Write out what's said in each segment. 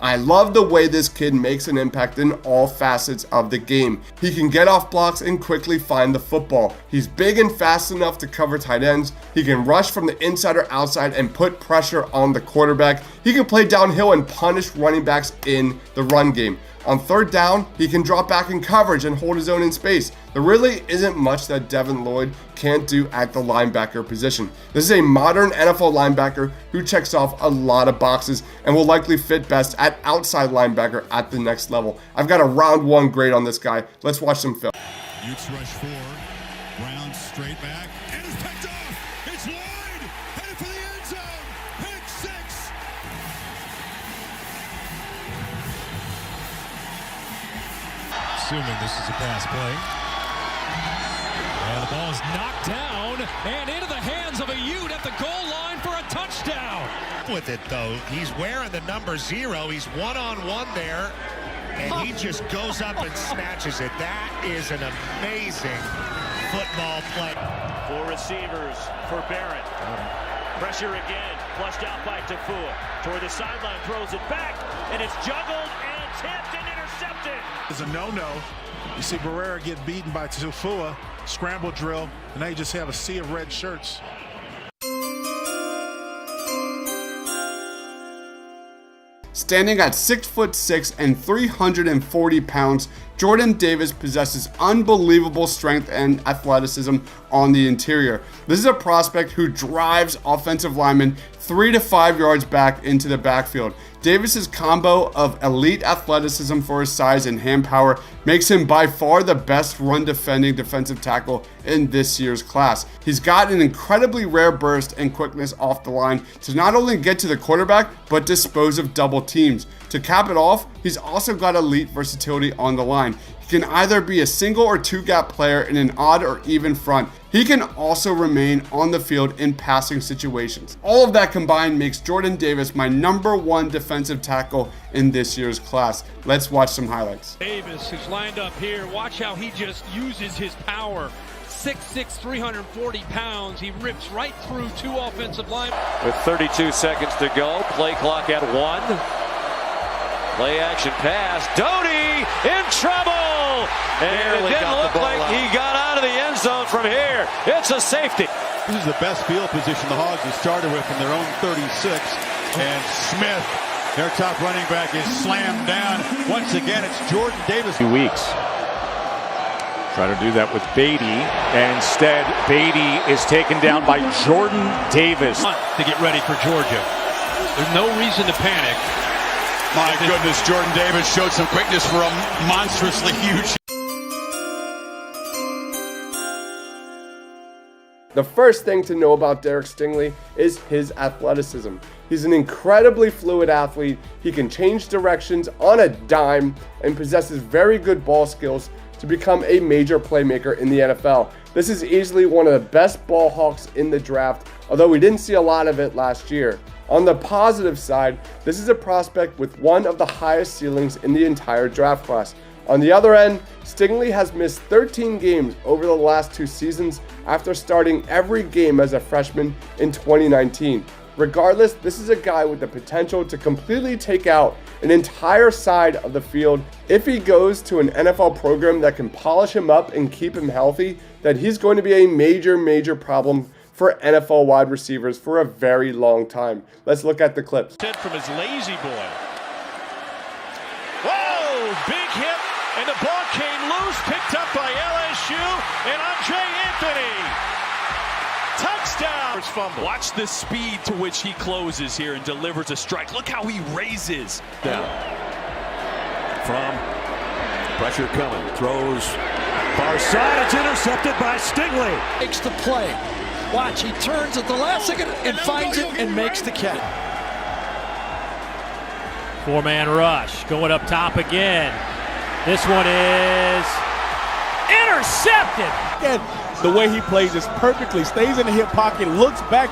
I love the way this kid makes an impact in all facets of the game. He can get off blocks and quickly find the football. He's big and fast enough to cover tight ends. He can rush from the inside or outside and put pressure on the quarterback. He can play downhill and punish running backs in the run game. On third down, he can drop back in coverage and hold his own in space. There really isn't much that Devin Lloyd can't do at the linebacker position. This is a modern NFL linebacker who checks off a lot of boxes and will likely fit best at outside linebacker at the next level. I've got a round 1 grade on this guy. Let's watch some film. Utes rush 4, Brown straight back, and it's picked off. It's Lloyd, headed for the end zone. Pick 6. Assuming this is a pass play. And the ball is knocked down and into the hands of a Ute at the goal line for a touchdown. With it though, he's wearing the number 0. He's one-on-one there, and he just goes up and snatches it. That is an amazing football play. 4 receivers for Barrett. Pressure again, flushed out by Tafua. Toward the sideline, throws it back, and it's juggled and tipped and intercepted. It's a no-no. You see Barrera get beaten by Tafua, scramble drill, and now you just have a sea of red shirts. Standing at 6'6" and 340 pounds, Jordan Davis possesses unbelievable strength and athleticism on the interior. This is a prospect who drives offensive linemen 3 to 5 yards back into the backfield. Davis's combo of elite athleticism for his size and hand power makes him by far the best run defending defensive tackle in this year's class. He's got an incredibly rare burst and quickness off the line to not only get to the quarterback, but dispose of double teams. To cap it off, he's also got elite versatility on the line. He can either be a single or 2 gap player in an odd or even front. He can also remain on the field in passing situations. All of that combined makes Jordan Davis my number 1 defensive tackle in this year's class. Let's watch some highlights. Davis is lined up here. Watch how he just uses his power. 6'6", 340 pounds. He rips right through 2 offensive linemen. With 32 seconds to go, play clock at 1. Play action pass. Doty in trouble! And it didn't look like he got out of the end zone from here. It's a safety. This is the best field position the Hogs have started with from their own 36. And Smith, their top running back, is slammed down. Once again, it's Jordan Davis. 2 weeks. Try to do that with Beatty. Instead, Beatty is taken down by Jordan Davis. To get ready for Georgia. There's no reason to panic. My goodness, Jordan Davis showed some quickness for a monstrously huge. The first thing to know about Derek Stingley is his athleticism. He's an incredibly fluid athlete. He can change directions on a dime and possesses very good ball skills to become a major playmaker in the NFL. This is easily one of the best ball hawks in the draft, although we didn't see a lot of it last year. On the positive side, this is a prospect with one of the highest ceilings in the entire draft class. On the other end, Stingley has missed 13 games over the last 2 seasons after starting every game as a freshman in 2019. Regardless, this is a guy with the potential to completely take out an entire side of the field. If he goes to an NFL program that can polish him up and keep him healthy, then he's going to be a major problem for NFL wide receivers for a very long time. Let's look at the clips. From his lazy boy. Whoa! Big hit, and the ball came loose, picked up by LSU, and Andre Anthony. Touchdown! Fumble. Watch the speed to which he closes here and delivers a strike. Look how he raises. Down. From pressure coming. Throws far side. It's intercepted by Stingley. Makes the play. Watch, he turns at the last second and finds it and makes the catch. 4-man rush. Going up top again. This one is intercepted. And the way he plays is perfectly. Stays in the hip pocket, looks back.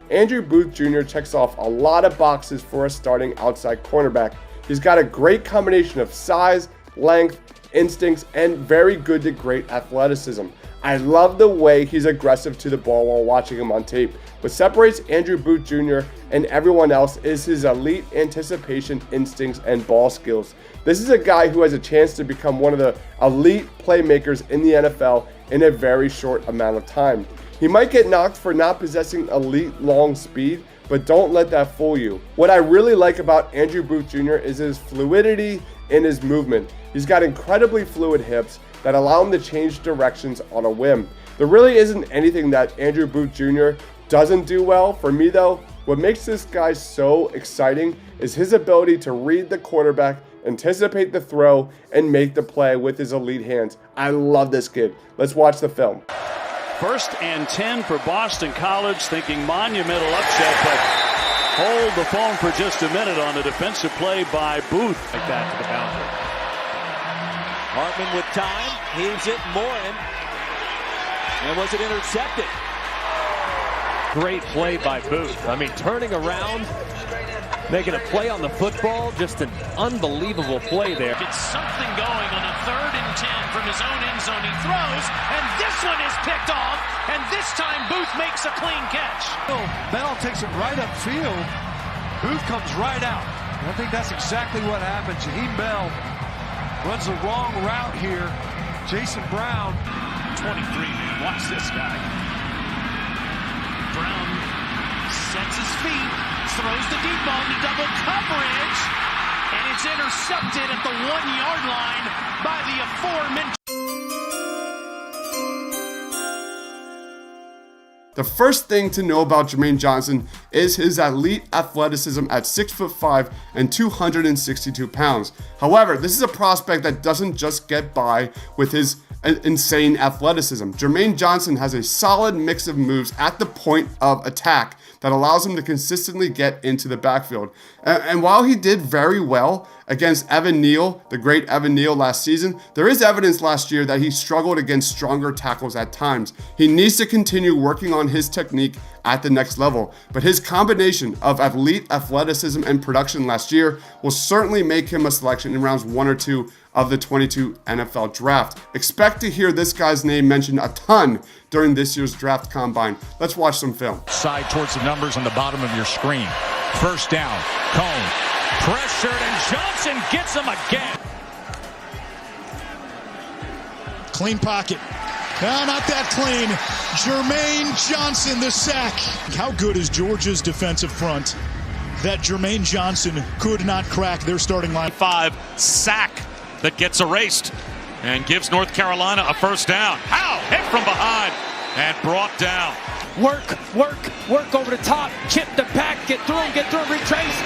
Andrew Booth Jr. checks off a lot of boxes for a starting outside cornerback. He's got a great combination of size, length, instincts, and very good to great athleticism. I love the way he's aggressive to the ball while watching him on tape. What separates Andrew Booth Jr. and everyone else is his elite anticipation, instincts, and ball skills. This is a guy who has a chance to become one of the elite playmakers in the NFL in a very short amount of time. He might get knocked for not possessing elite long speed, but don't let that fool you. What I really like about Andrew Booth Jr. is his fluidity in his movement. He's got incredibly fluid hips that allow him to change directions on a whim. There really isn't anything that Andrew Booth Jr. doesn't do well. For me though, what makes this guy so exciting is his ability to read the quarterback, anticipate the throw, and make the play with his elite hands. I love this kid. Let's watch the film. 1st and 10 for Boston College, thinking monumental upset, but hold the phone for just a minute on the defensive play by Booth. Like that to the boundary. Hartman with time, heaves it, Morin, and was it intercepted? Great play by Booth. I mean, turning around, making a play on the football, just an unbelievable play there. It's something going on a 3rd and 10 from his own end zone. He throws, and this one is picked off, and this time Booth makes a clean catch. Bell takes it right upfield. Booth comes right out. And I think that's exactly what happened. Jaheim Bell runs the wrong route here. Jason Brown. 23, man. Watch this guy. Brown sets his feet, throws the deep ball into double coverage, and it's intercepted at the 1-yard line by the aforementioned. The first thing to know about Jermaine Johnson is his elite athleticism at 6'5" and 262 pounds. However, this is a prospect that doesn't just get by with his insane athleticism. Jermaine Johnson has a solid mix of moves at the point of attack that allows him to consistently get into the backfield. And while he did very well against Evan Neal, the great Evan Neal last season, there is evidence last year that he struggled against stronger tackles at times. He needs to continue working on his technique at the next level, but his combination of elite athleticism and production last year will certainly make him a selection in rounds 1 or 2 of the 22 NFL draft. Expect to hear this guy's name mentioned a ton during this year's draft combine. Let's watch some film. Side towards the numbers on the bottom of your screen. 1st down, Cone, pressured, and Johnson gets him again. Clean pocket. No, not that clean. Jermaine Johnson, the sack. How good is Georgia's defensive front that Jermaine Johnson could not crack their starting line? 5 sack that gets erased and gives North Carolina a 1st down. How? Hit from behind and brought down. Work over the top, chip the back, get through, retrace.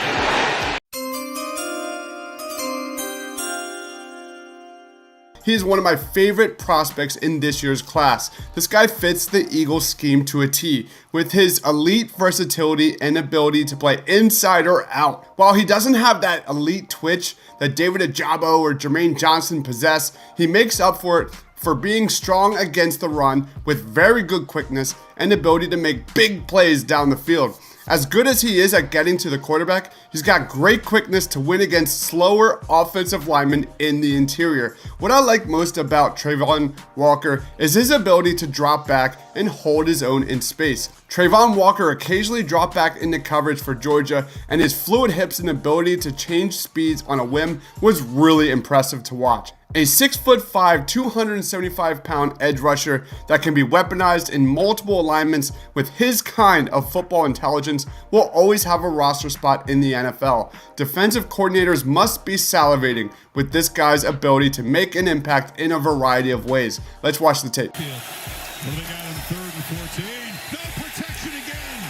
He is one of my favorite prospects in this year's class. This guy fits the Eagles scheme to a T with his elite versatility and ability to play inside or out. While he doesn't have that elite twitch that David Ojabo or Jermaine Johnson possess, he makes up for it for being strong against the run with very good quickness and ability to make big plays down the field. As good as he is at getting to the quarterback, he's got great quickness to win against slower offensive linemen in the interior. What I like most about Trayvon Walker is his ability to drop back and hold his own in space. Trayvon Walker occasionally dropped back into coverage for Georgia, and his fluid hips and ability to change speeds on a whim was really impressive to watch. A 6'5", 275-pound edge rusher that can be weaponized in multiple alignments with his kind of football intelligence will always have a roster spot in the NFL. Defensive coordinators must be salivating with this guy's ability to make an impact in a variety of ways. Let's watch the tape. What do they got on 3rd and 14? No protection again.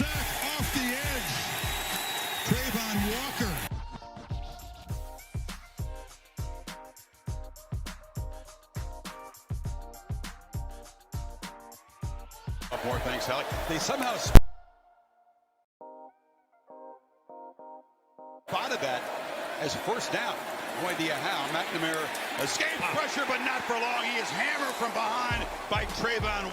Sack off the edge. Trayvon Walker. More things, Alec. They somehow spotted that as a 1st down. No idea how. McNamara escapes pressure, but not for long. He is hammered from behind by Trayvon.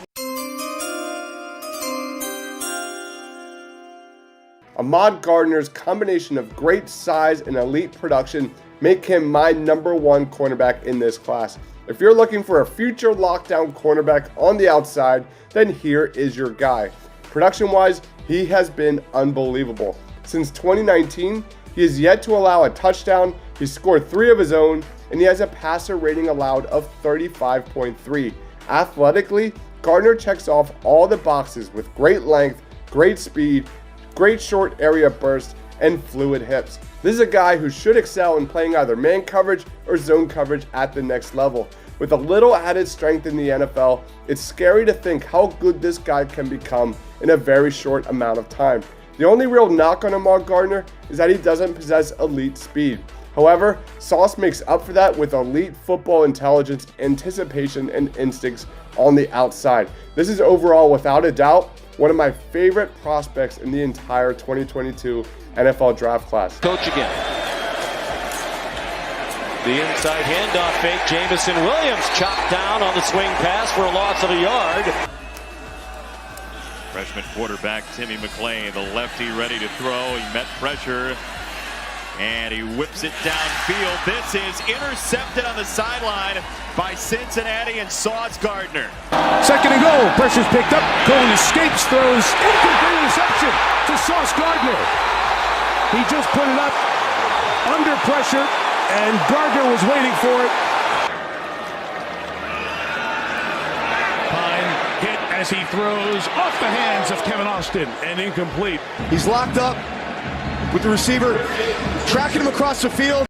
Ahmad Gardner's combination of great size and elite production make him my #1 cornerback in this class. If you're looking for a future lockdown cornerback on the outside, then here is your guy. Production-wise, he has been unbelievable. Since 2019, he has yet to allow a touchdown, he's scored 3 of his own, and he has a passer rating allowed of 35.3. Athletically, Gardner checks off all the boxes with great length, great speed, great short area burst, and fluid hips. This is a guy who should excel in playing either man coverage or zone coverage at the next level. With a little added strength in the NFL, it's scary to think how good this guy can become in a very short amount of time. The only real knock on Ahmad Gardner is that he doesn't possess elite speed. However, Sauce makes up for that with elite football intelligence, anticipation, and instincts on the outside. This is overall, without a doubt, one of my favorite prospects in the entire 2022 NFL draft class. Coach again. The inside handoff fake. Jamison Williams chopped down on the swing pass for a loss of a yard. Freshman quarterback Timmy McClain, the lefty ready to throw. He met pressure and he whips it downfield. This is intercepted on the sideline by Cincinnati and Sauce Gardner. Second and goal. Pressure's picked up. Cohen escapes, throws. Incomplete reception to Sauce Gardner. He just put it up under pressure, and Gardner was waiting for it. Pine hit as he throws off the hands of Kevin Austin and incomplete. He's locked up with the receiver, tracking him across the field.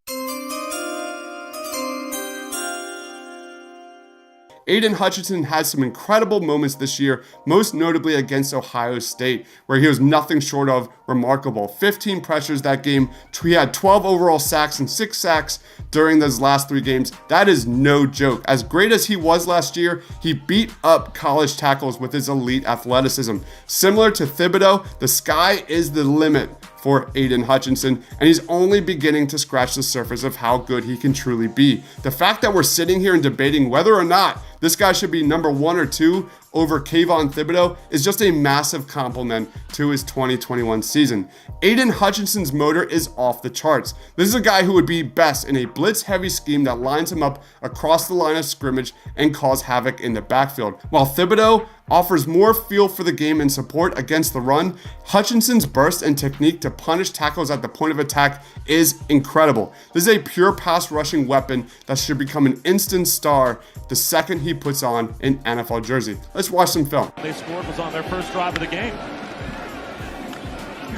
Aiden Hutchinson had some incredible moments this year, most notably against Ohio State, where he was nothing short of remarkable. 15 pressures that game. He had 12 overall sacks and 6 sacks during those last 3 games. That is no joke. As great as he was last year, he beat up college tackles with his elite athleticism. Similar to Thibodeaux, the sky is the limit for Aiden Hutchinson, and he's only beginning to scratch the surface of how good he can truly be. The fact that we're sitting here and debating whether or not this guy should be number 1 or 2 over Kayvon Thibodeaux is just a massive compliment to his 2021 season. Aiden Hutchinson's motor is off the charts. This is a guy who would be best in a blitz-heavy scheme that lines him up across the line of scrimmage and cause havoc in the backfield. While Thibodeaux offers more feel for the game and support against the run, Hutchinson's burst and technique to punish tackles at the point of attack is incredible. This is a pure pass rushing weapon that should become an instant star the second he puts on an NFL jersey. Let's watch some film. They scored was on their first drive of the game.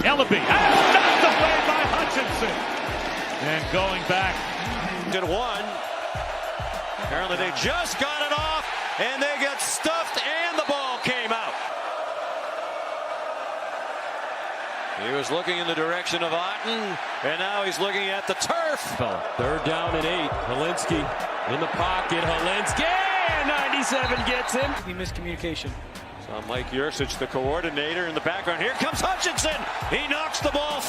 Ellaby knocked away by Hutchinson. And going back. Did 1. Apparently they just got it off and they got stuffed and the ball came out. He was looking in the direction of Otten, and now he's looking at the turf. 3rd down and 8. Helinski in the pocket. Helinski, 97 gets him. He missed communication. So Mike Yursich, the coordinator in the background. Here comes Hutchinson. He knocks the ball.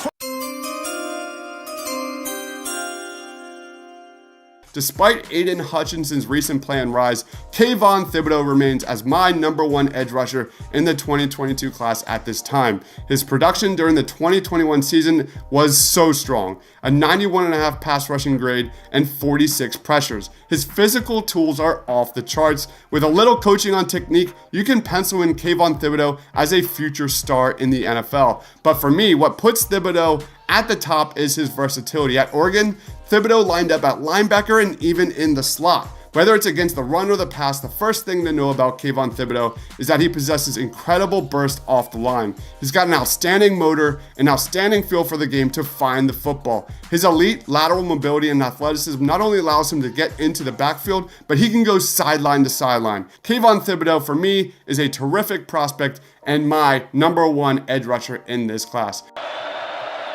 Despite Aiden Hutchinson's recent play and rise, Kayvon Thibodeaux remains as my number 1 edge rusher in the 2022 class at this time. His production during the 2021 season was so strong, a 91.5 pass rushing grade and 46 pressures. His physical tools are off the charts. With a little coaching on technique, you can pencil in Kayvon Thibodeaux as a future star in the NFL. But for me, what puts Thibodeaux at the top is his versatility. At Oregon, Thibodeaux lined up at linebacker and even in the slot. Whether it's against the run or the pass, the first thing to know about Kayvon Thibodeaux is that he possesses incredible burst off the line. He's got an outstanding motor, an outstanding feel for the game to find the football. His elite lateral mobility and athleticism not only allows him to get into the backfield, but he can go sideline to sideline. Kayvon Thibodeaux, for me, is a terrific prospect and my number 1 edge rusher in this class.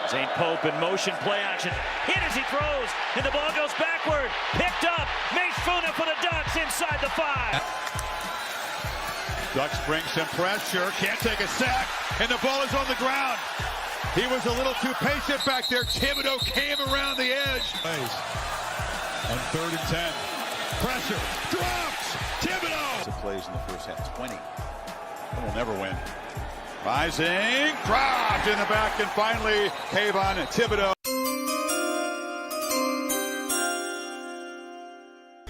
Zane Pope in motion, play action. Hit as he throws, and the ball goes backward. Picked up. Mayfuna for the Ducks inside the 5. Ducks bring some pressure. Can't take a sack, and the ball is on the ground. He was a little too patient back there. Thibodeaux came around the edge. On 3rd and 10. Pressure. Drops. Thibodeaux. Plays in the first half. 20. We'll never win. Rising, dropped in the back, and finally, Kayvon Thibodeaux.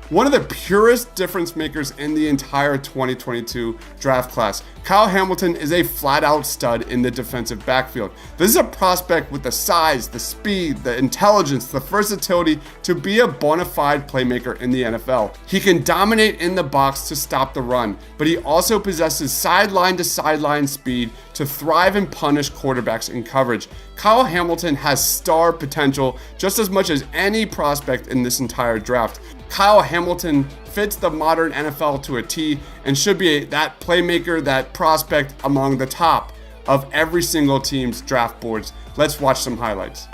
one of the purest difference makers in the entire 2022 draft class. Kyle Hamilton is a flat-out stud in the defensive backfield. This is a prospect with the size, the speed, the intelligence, the versatility to be a bona fide playmaker in the NFL. He can dominate in the box to stop the run, but he also possesses sideline-to-sideline speed to thrive and punish quarterbacks in coverage. Kyle Hamilton has star potential just as much as any prospect in this entire draft. Kyle Hamilton fits the modern NFL to a T and should be that playmaker, that prospect among the top of every single team's draft boards. Let's watch some highlights.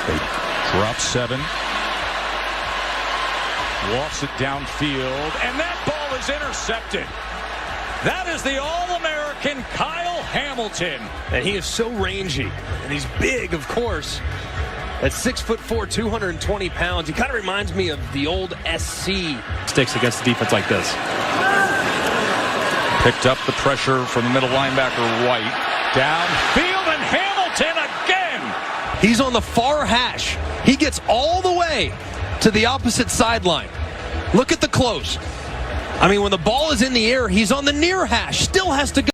They drop 7. Walks it downfield, and that ball is intercepted. That is the All-American Kyle Hamilton. And he is so rangy, and he's big, of course. At 6'4", 220 pounds, he kind of reminds me of the old SC. Sticks against the defense like this. Picked up the pressure from the middle linebacker, White. Downfield, and Hamilton again. He's on the far hash. He gets all the way to the opposite sideline. Look at the close. I mean, when the ball is in the air, he's on the near hash. Still has to go.